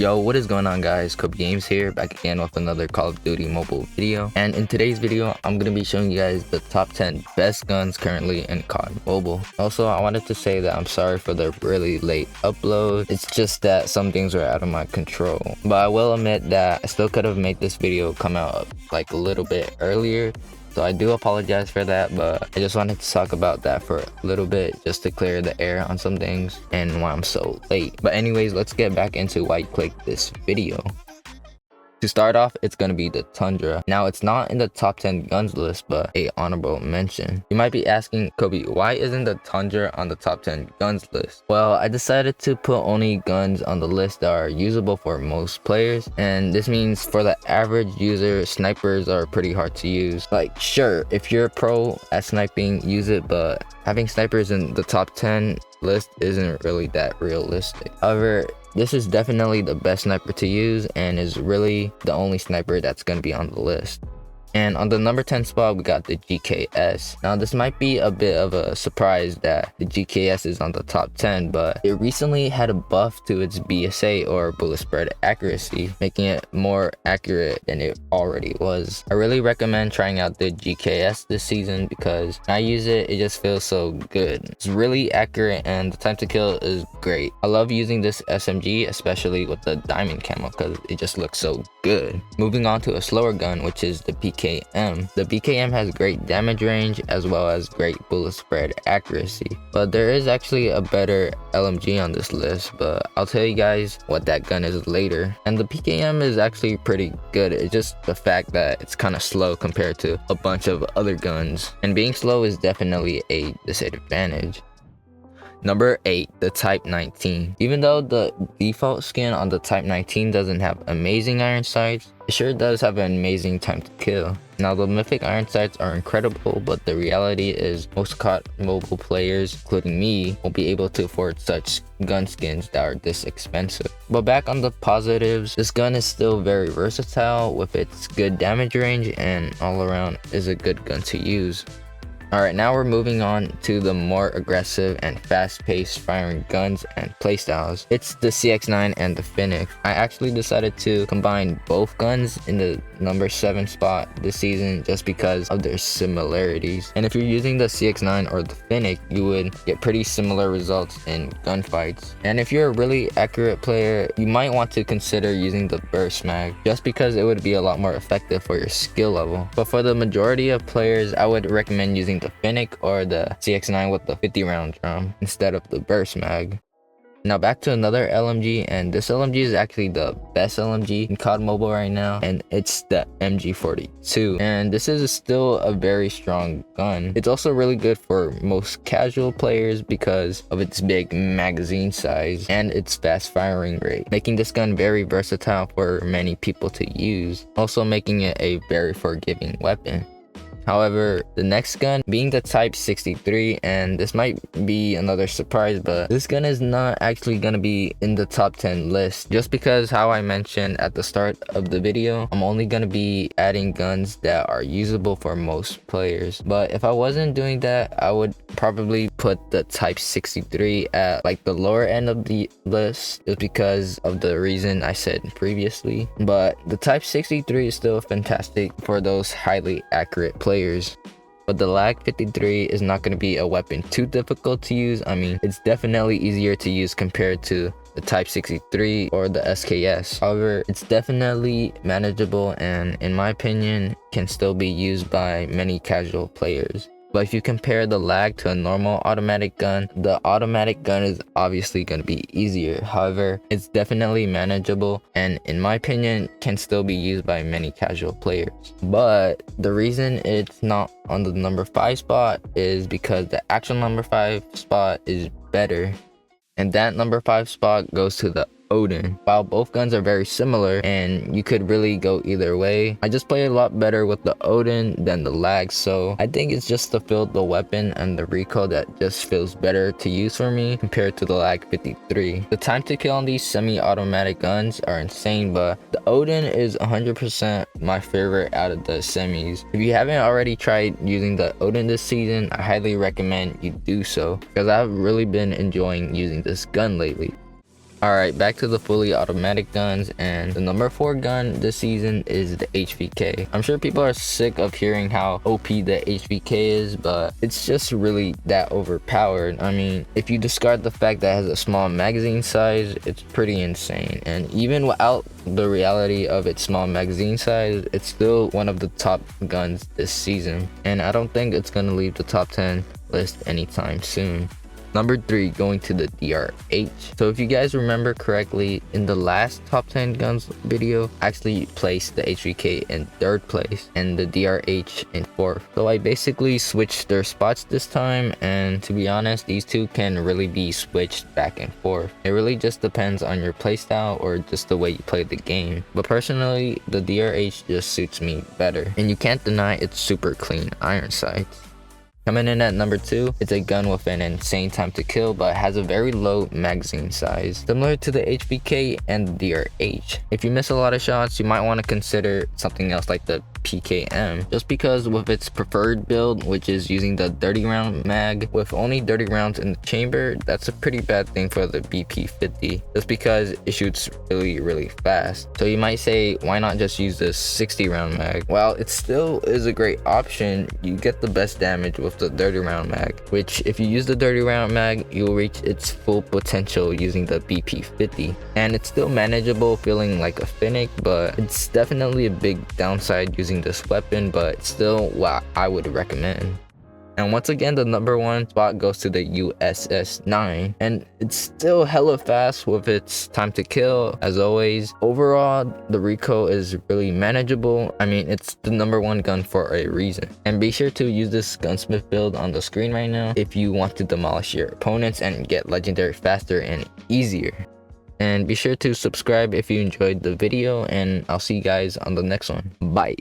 Yo, what is going on, guys? COD Games here, back again with another Call of Duty mobile video. And in today's video, I'm going to be showing you guys the top 10 best guns currently in COD Mobile. Also, I wanted to say that I'm sorry for the really late upload. It's just that some things were out of my control. But I will admit that I still could have made this video come out like a little bit earlier. So I do apologize for that, but I just wanted to talk about that for a little bit just to clear the air on some things and why I'm so late. But anyways, let's get back into why you clicked this video. To start off, it's going to be the Tundra. Now, it's not in the top 10 guns list, but a honorable mention. You might be asking, Kobe, why isn't the Tundra on the top 10 guns list? Well, I decided to put only guns on the list that are usable for most players, and this means for the average user, snipers are pretty hard to use. Like, sure, if you're a pro at sniping, use it, but having snipers in the top 10 list isn't really that realistic. However, this is definitely the best sniper to use and is really the only sniper that's going to be on the list. And on the number 10 spot, we got the GKS. Now, this might be a bit of a surprise that the GKS is on the top 10, but it recently had a buff to its BSA, or bullet spread accuracy, making it more accurate than it already was. I really recommend trying out the GKS this season because when I use it, it just feels so good. It's really accurate and the time to kill is great. I love using this SMG, especially with the diamond camo, because it just looks so good. Moving on to a slower gun, which is the PKM. The PKM has great damage range as well as great bullet spread accuracy, but there is actually a better LMG on this list, but I'll tell you guys what that gun is later. And the PKM is actually pretty good. It's just the fact that it's kind of slow compared to a bunch of other guns, and being slow is definitely a disadvantage. Number 8, the Type 19. Even though the default skin on the Type 19 doesn't have amazing iron sights, it sure does have an amazing time to kill. Now, the mythic iron sights are incredible, but the reality is most COD mobile players, including me, won't be able to afford such gun skins that are this expensive. But back on the positives, this gun is still very versatile with its good damage range and all around is a good gun to use. Alright, now we're moving on to the more aggressive and fast-paced firing guns and playstyles. It's the CX9 and the Fennec. I actually decided to combine both guns in the number 7 spot this season just because of their similarities. And if you're using the CX9 or the Fennec, you would get pretty similar results in gunfights. And if you're a really accurate player, you might want to consider using the burst mag just because it would be a lot more effective for your skill level. But for the majority of players, I would recommend using the Fennec or the CX9 with the 50 round drum instead of the burst mag. Now back to another LMG, and this LMG is actually the best LMG in COD Mobile right now, and it's the MG42. And this is still a very strong gun. It's also really good for most casual players because of its big magazine size and its fast firing rate, making this gun very versatile for many people to use, also making it a very forgiving weapon. However, the next gun being the Type 63, and this might be another surprise, but this gun is not actually going to be in the top 10 list just because, how I mentioned at the start of the video, I'm only going to be adding guns that are usable for most players. But if I wasn't doing that, I would probably put the Type 63 at like the lower end of the list just because of the reason I said previously. But the Type 63 is still fantastic for those highly accurate players. But the Lag 53 is not going to be a weapon too difficult to use. I mean, it's definitely easier to use compared to the Type 63 or the SKS. However, it's definitely manageable and, in my opinion, can still be used by many casual players. But if you compare the lag to a normal automatic gun, the automatic gun is obviously going to be easier. However, it's definitely manageable and, in my opinion, can still be used by many casual players. But the reason it's not on the number 5 spot is because the actual number 5 spot is better. And that number 5 spot goes to the Odin. While both guns are very similar and you could really go either way, I just play a lot better with the Odin than the lag, so I think it's just the feel of the weapon and the recoil that just feels better to use for me compared to the Lag 53. The time to kill on these semi-automatic guns are insane, but the Odin is 100% my favorite out of the semis. If you haven't already tried using the Odin this season, I highly recommend you do so because I've really been enjoying using this gun lately. Alright, back to the fully automatic guns, and the number 4 gun this season is the HVK. I'm sure people are sick of hearing how OP the HVK is, but it's just really that overpowered. I mean, if you discard the fact that it has a small magazine size, it's pretty insane. And even without the reality of its small magazine size, it's still one of the top guns this season. And I don't think it's gonna leave the top 10 list anytime soon. Number 3, going to the DRH. So if you guys remember correctly, in the last top 10 guns video, I actually placed the HVK in 3rd place and the DRH in 4th. So I basically switched their spots this time, and to be honest, these two can really be switched back and forth. It really just depends on your playstyle or just the way you play the game. But personally, the DRH just suits me better. And you can't deny its super clean iron sights. Coming in at number 2, it's a gun with an insane time to kill, but has a very low magazine size, similar to the HVK and the DRH. If you miss a lot of shots, you might want to consider something else like the PKM, just because with its preferred build, which is using the 30 round mag with only 30 rounds in the chamber, that's a pretty bad thing for the BP50, just because it shoots really fast. So you might say, why not just use the 60 round mag? Well, it still is a great option. You get the best damage with the 30 round mag, which if you use the 30 round mag, you'll reach its full potential using the BP50. And it's still manageable, feeling like a Fennec, but it's definitely a big downside using this weapon, but still what I would recommend. And once again, the number 1 spot goes to the USS9, and it's still hella fast with its time to kill as always. Overall, the recoil is really manageable. I mean, it's the number 1 gun for a reason. And be sure to use this gunsmith build on the screen right now if you want to demolish your opponents and get legendary faster and easier. And be sure to subscribe if you enjoyed the video, and I'll see you guys on the next one. Bye.